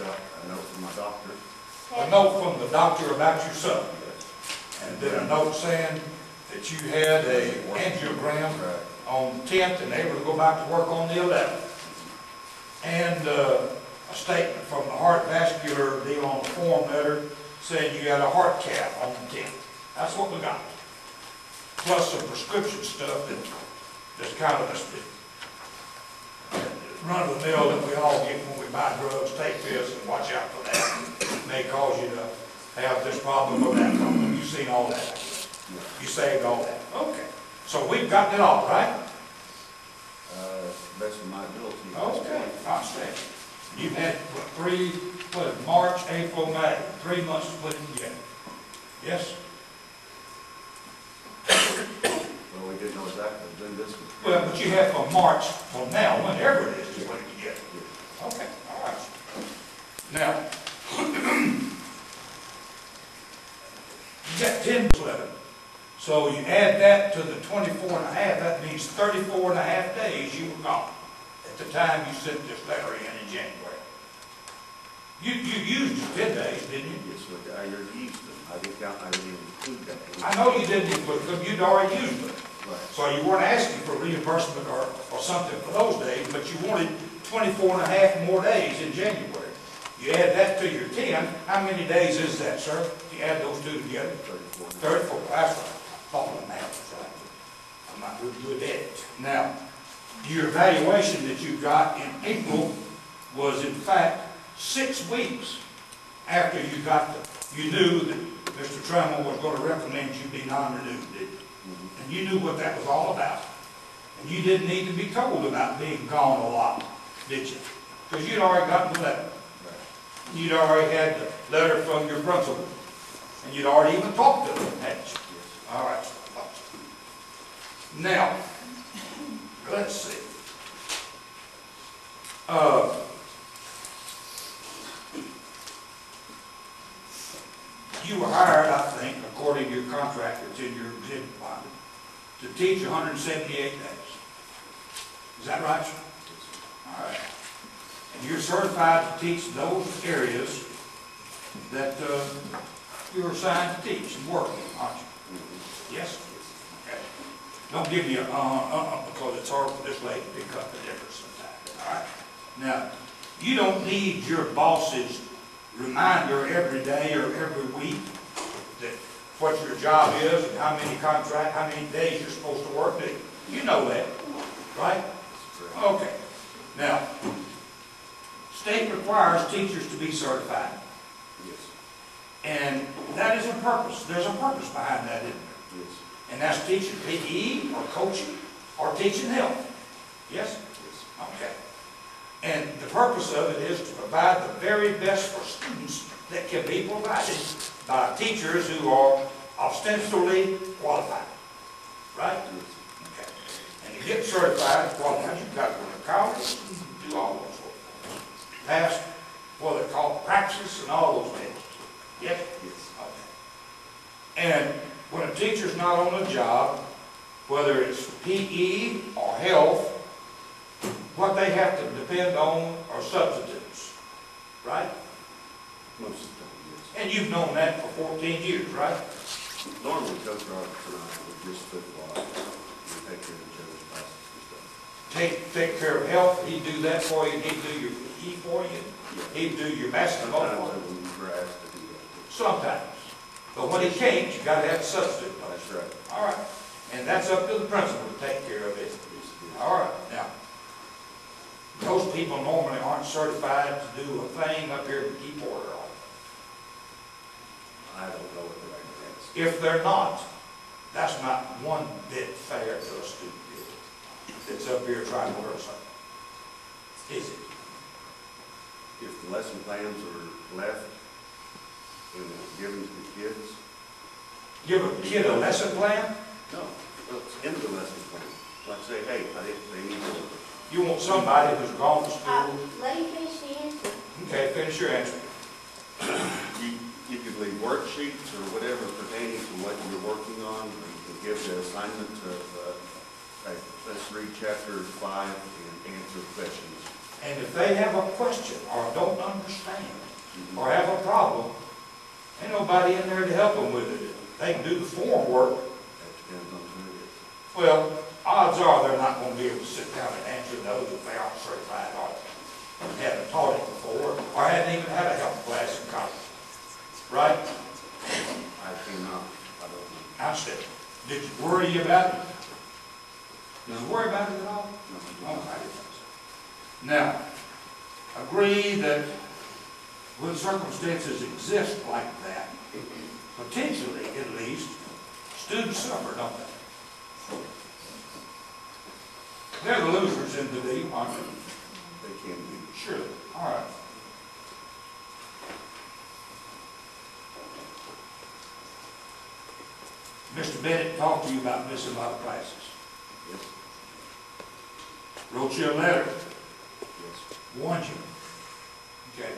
a note from my doctor. A note from the doctor about your son. And then a note saying that you had a angiogram on the 10th and able to go back to work on the 11th. And a statement from the heart vascular deal on the form letter saying you got a heart cath on the 10th. That's what we got. Plus some prescription stuff that's kind of a run of the mill that we all get when we buy drugs. Take this and watch out for that. It may cause you to have this problem or that problem. You've seen all that. You saved all that. Okay. So we've gotten it all, right? Best of my ability. Okay. I understand. You've had March, April, May. 3 months to put it together. Yes? Well, we didn't know exactly when this was. Well, but you have from March till now, whenever it is, to put it together. Okay. All right. Now, you got 10 11. So you add that to the 24 and a half, that means 34 and a half days you were gone at the time you sent this letter in January. You used your 10 days, didn't you? Yes, but I already used them. I didn't include that. I know you didn't include them, you'd already used them. Right. So you weren't asking for reimbursement or something for those days, but you wanted 24 and a half more days in January. You add that to your 10, how many days is that, sir? If you add those two together? 34. 34, that's right. Following that, right? I'm not really good at it. Now, your evaluation that you got in April was in fact 6 weeks after you got you knew that Mr. Trammell was going to recommend you be non-renewed, didn't you? Mm-hmm. And you knew what that was all about. And you didn't need to be told about being gone a lot, did you? Because you'd already gotten the letter. Right. You'd already had the letter from your principal. And you'd already even talked to them, hadn't you? All right. Now, let's see. You were hired, I think, according to your contract that's in your exhibit line, to teach 178 days. Is that right? All right. And you're certified to teach those areas that you're assigned to teach and work in, aren't you? Yes? Okay. Don't give me a because it's hard for this lady to pick up the difference sometimes. All right? Now, you don't need your boss's reminder every day or every week that what your job is and how many days you're supposed to work. You know that, right? Okay. Now, state requires teachers to be certified. Yes. And that is a purpose. There's a purpose behind that, isn't there? Yes. And that's teaching PE or coaching or teaching health. Yes? Yes. Okay. And the purpose of it is to provide the very best for students that can be provided by teachers who are ostensibly qualified. Right? Okay. And to get certified and qualified, you've got to go to college and do all those sorts of things. Pass what they call praxis and all those things. Yes? Yes. Okay. And when a teacher's not on the job, whether it's PE or health, what they have to depend on are substitutes, right? Most of the time, yes. And you've known that for 14 years, right? Normally, Coach Roberts and I would just football and take care of each other's classes and stuff. Take care of health, he'd do that for you, he'd do your PE for you, he'd do your basketball Sometimes for I you. wouldn't grasp to do that. Sometimes. But when he can't, you got to have a substitute. That's right. All right. And that's up to the principal to take care of it. All right. Now, those people normally aren't certified to do a thing up here to keep order on. I don't know what the right is. If they're not, that's not one bit fair to a student that's up here trying to learn something. Is it? If the lesson plans are left and given to the kids, Give a kid a lesson plan? no, it's in the lesson plan. Like say, hey, they need to. You want somebody who's gone to school? Let me finish the answer. Okay, finish your answer. You could leave worksheets or whatever pertaining to what you're working on. You could give the assignment of, hey, let's read chapter 5 and answer questions. And if they have a question or don't understand, or have a problem, ain't nobody in there to help them with it. They can do the form work. That depends on who it is. Well, odds are they're not going to be able to sit down and answer those if they aren't certified or haven't taught it before, or hadn't even had a health class in college. Right? I cannot, I don't know. I understand. Did you worry about it? Did you worry about it at all? No. Okay. Now, agree that when circumstances exist like that, potentially at least, students suffer, don't they? They're the losers in the deal, aren't they? They can be. Sure. All right. Mr. Bennett talked to you about missing a lot of classes. Yes. Wrote you a letter. Yes. Warned you. Okay.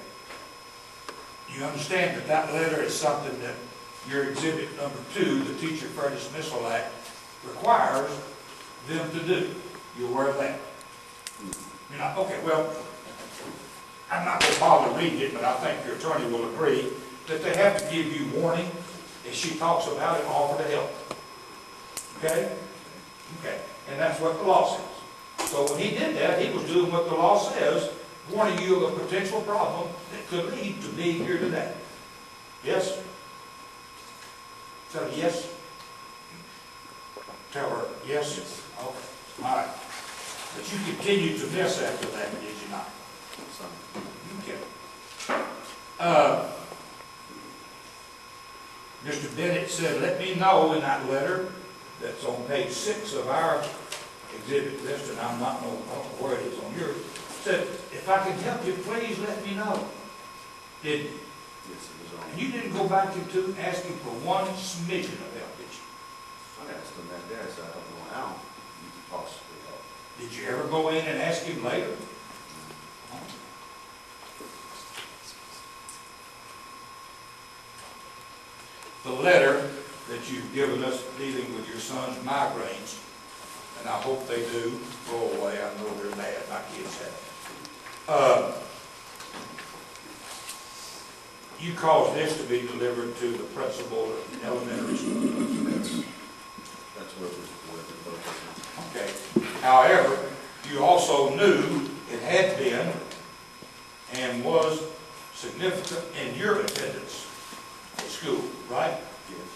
You understand that that letter is something that your exhibit number 2, the Teacher Fair Dismissal Act, requires them to do. You aware of that? You're not? Okay, well, I'm not going to bother reading it, but I think your attorney will agree that they have to give you warning if she talks about it and offer to help. Okay? Okay. And that's what the law says. So when he did that, he was doing what the law says, warning you of a potential problem that could lead to being here today. Yes? Tell her yes? Tell her yes? Yes. Okay. All right. But you continued to miss after that, did you not? Some. Okay. Mr. Bennett said, let me know in that letter that's on page 6 of our exhibit list, and I'm not know where it is on yours, said, if I can help you, please let me know. Didn't you? Yes, it was on. And you didn't go back into asking for one smidgen of help, did you? I asked him that day, I said, I don't know how you could possibly help. Did you ever go in and ask him later? The letter that you've given us dealing with your son's migraines, and I hope they do go away. I know they're bad. My kids have. You caused this to be delivered to the principal of elementary school. That's where we're focusing. Okay. However, you also knew it had been and was significant in your attendance at school, right? Yes.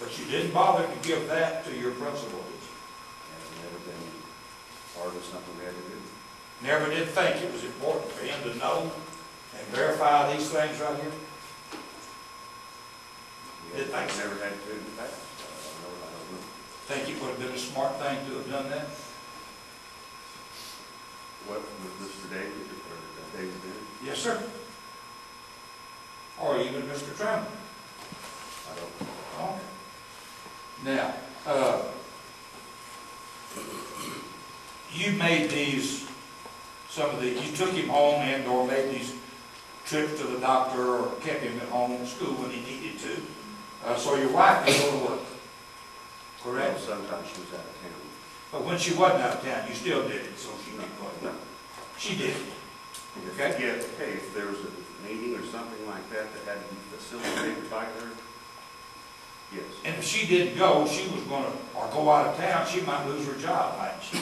But you didn't bother to give that to your principal, did you? And never been part of something we had to do. Never did think it was important for him to know and verify these things right here? Did think so? Never had to do it in the past. I don't know. Think it would have been a smart thing to have done that? What, with Mr. David, or David did? Yes, sir. Or even Mr. Trump. I don't know. Okay. Now, you made these, you took him home and or made these trips to the doctor or kept him at home from school when he needed to. So your wife could go to work, correct? Well, sometimes she was out of town. But when she wasn't out of town, you still did it, so she could go to work. She did. Okay? Yeah, okay, if there was a meeting or something like that that had to be facilitated by her, yes. And if she didn't go, she was going to, or go out of town, she might lose her job, mightn't she?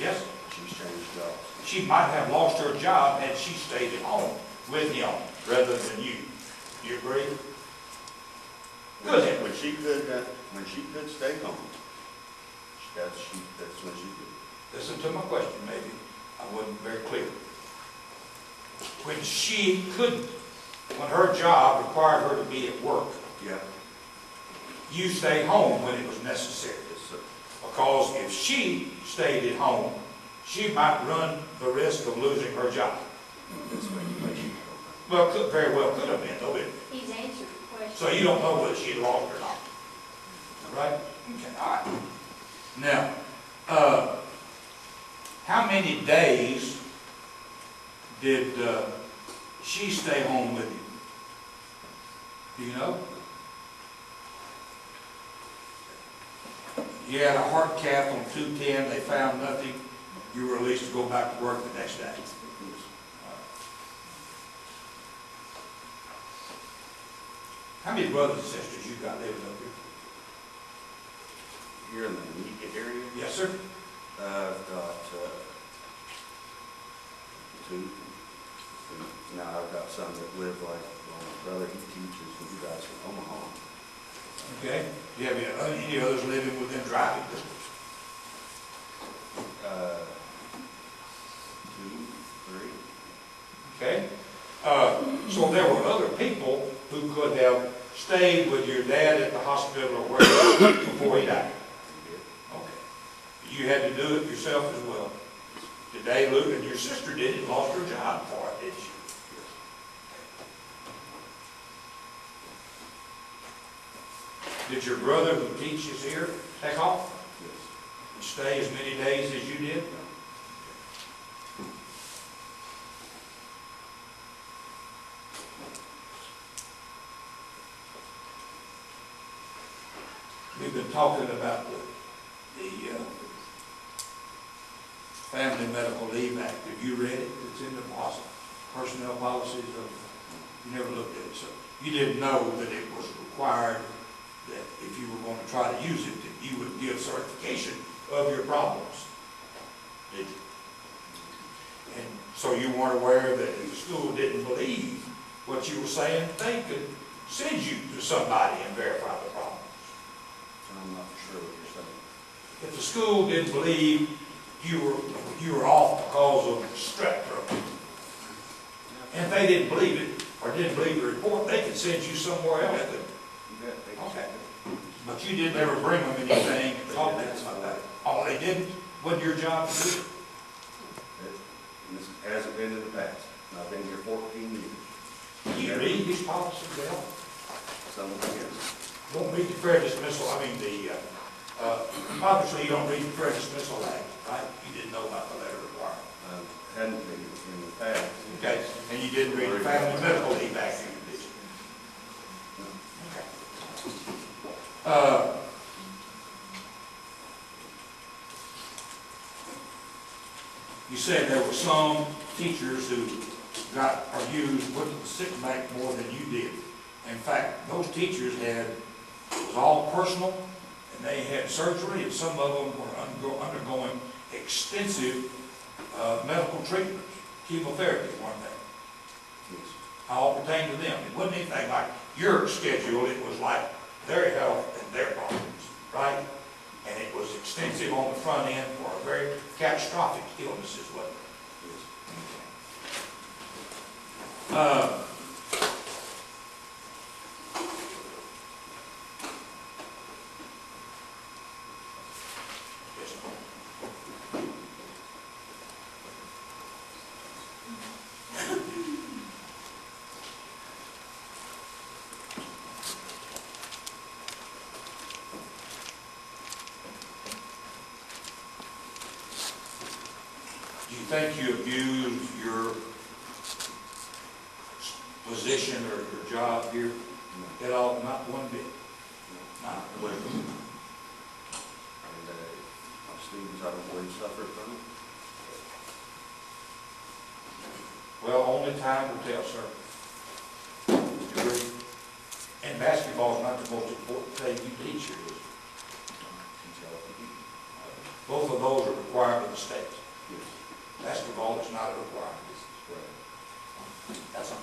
Yes? She's changed jobs. She might have lost her job had she stayed at home with him rather than you. Do you agree? Good. When she could stay home, that's when she could. Listen to my question, maybe. I wasn't very clear. When she couldn't, when her job required her to be at work, Yeah. you stayed home when it was necessary. Yes, sir. Because if she stayed at home, she might run the risk of losing her job. That's speculation. Well, very well could have been, though. He's answered the question. So you don't know whether she lost or not. Right? Okay, all right. Now, how many days did she stay home with you? Do you know? You had a heart cath on 210, they found nothing. You were released to go back to work the next day. How many brothers and sisters you got living up here? Here in the immediate area, Yes, sir. I've got two. And now I've got some that live like, well, my brother, he teaches, and you guys from Omaha. Okay. Do you have any others living within driving distance? Two, three. Okay. So there were other people who could have stayed with your dad at the hospital or wherever before he died. Okay. You had to do it yourself as well. Today, Luke, and your sister did it, lost her job for it, didn't she? Did your brother who teaches here take off? Yes. And stay as many days as you did? We've been talking about the Family Medical Leave Act. Have you read it? It's in the personnel policies of, you never looked at it, so you didn't know that it was required that if you were going to try to use it, that you would give certification of your problems, did you? And so you weren't aware that if the school didn't believe what you were saying, they could send you to somebody and verify the problems. I'm not sure what you're saying. If the school didn't believe you were off because of strep throat, and if they didn't believe it or didn't believe the report, they could send you somewhere else. Okay. But you didn't ever bring them anything and talk to them about that. Oh, they didn't? Wasn't your job to do it? This hasn't been in the past. I've been here 14 years. Do you read these policies, Dale? Some of them, yes. Don't read the fair dismissal, obviously you don't read the fair dismissal act, right? You didn't know about the letter requirement. Hadn't been in the past. Okay, and you didn't read the Family Medical Leave Act, did you? Okay. You said there were some teachers who got or used went to the sick bank more than you did. In fact, those teachers it was all personal, and they had surgery, and some of them were undergoing extensive medical treatments, chemotherapy, weren't they? Yes. All pertained to them. It wasn't anything like your schedule, it was like their health and their problems, right? And it was extensive on the front end for a very catastrophic illness as well. Yes. Do you think you abused your position or your job here at all? Not one bit. Not one bit. And my students, I don't believe, suffer from it. Well, only time will tell, sir. Would you agree? And basketball is not the most important thing you teach here, is it? Both of those are required by the state. Yes. Basketball is not a requirement. Right. That's all.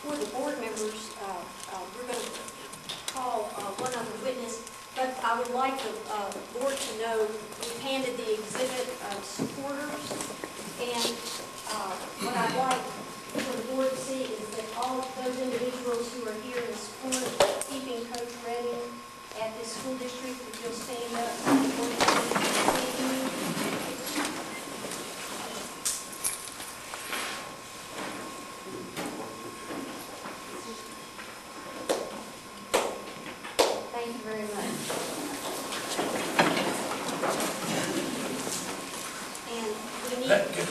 For the board members, we're going to call one other witness, but I would like the board to know we've handed the exhibit supporters, and what I'd like for the board to see is that all of those individuals who are here in support of keeping Coach Redding at this school district, if you'll stand up. Thank you very much. And we need... Let the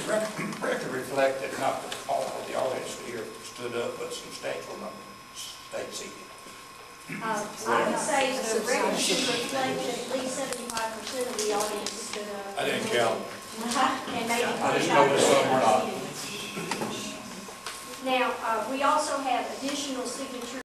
record reflect that not all of the audience here stood up, but substantial number stayed seated. I would say the record should reflect that at least 75% of the audience Yeah. And maybe I put just it out noticed some were not. there. Now, we also have additional signatures